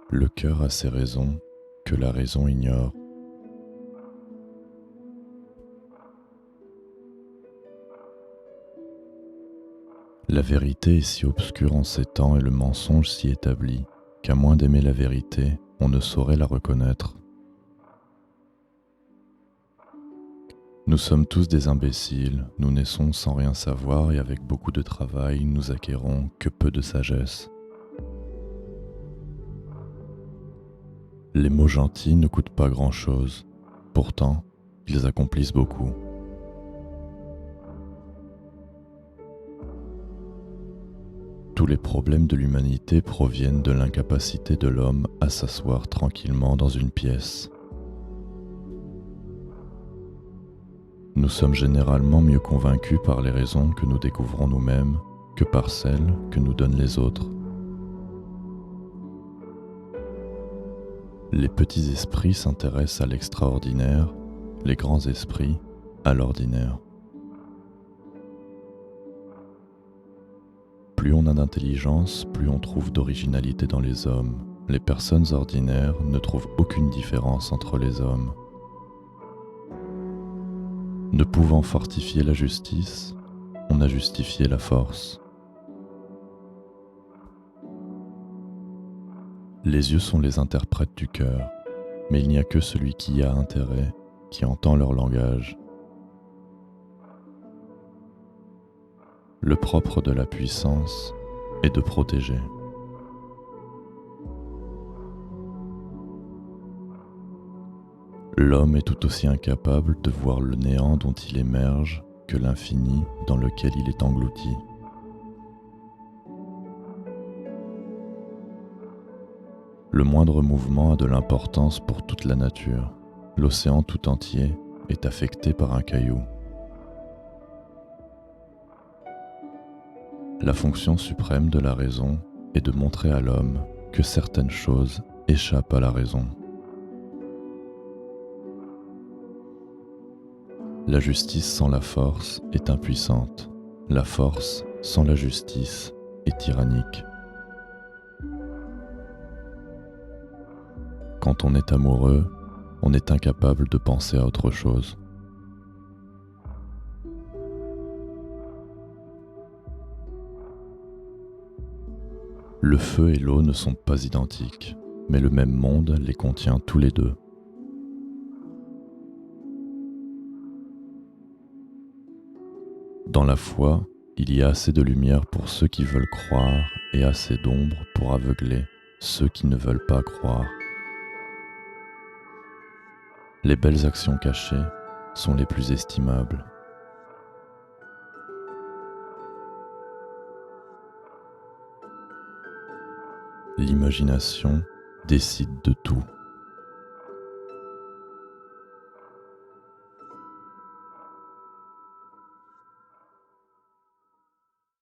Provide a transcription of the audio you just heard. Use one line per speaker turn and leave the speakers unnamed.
Le cœur a ses raisons que la raison ignore. La vérité est si obscure en ces temps et le mensonge si établi qu'à moins d'aimer la vérité, on ne saurait la reconnaître. Nous sommes tous des imbéciles, nous naissons sans rien savoir et avec beaucoup de travail, nous acquérons que peu de sagesse. Les mots gentils ne coûtent pas grand-chose, pourtant, ils accomplissent beaucoup. Tous les problèmes de l'humanité proviennent de l'incapacité de l'homme à s'asseoir tranquillement dans une pièce. Nous sommes généralement mieux convaincus par les raisons que nous découvrons nous-mêmes que par celles que nous donnent les autres. Les petits esprits s'intéressent à l'extraordinaire, les grands esprits à l'ordinaire. Plus on a d'intelligence, plus on trouve d'originalité dans les hommes. Les personnes ordinaires ne trouvent aucune différence entre les hommes. Ne pouvant fortifier la justice, on a justifié la force. Les yeux sont les interprètes du cœur, mais il n'y a que celui qui y a intérêt, qui entend leur langage. Le propre de la puissance est de protéger. L'homme est tout aussi incapable de voir le néant dont il émerge que l'infini dans lequel il est englouti. Le moindre mouvement a de l'importance pour toute la nature. L'océan tout entier est affecté par un caillou. La fonction suprême de la raison est de montrer à l'homme que certaines choses échappent à la raison. La justice sans la force est impuissante. La force sans la justice est tyrannique. Quand on est amoureux, on est incapable de penser à autre chose. Le feu et l'eau ne sont pas identiques, mais le même monde les contient tous les deux. Dans la foi, il y a assez de lumière pour ceux qui veulent croire et assez d'ombre pour aveugler ceux qui ne veulent pas croire. Les belles actions cachées sont les plus estimables. L'imagination décide de tout.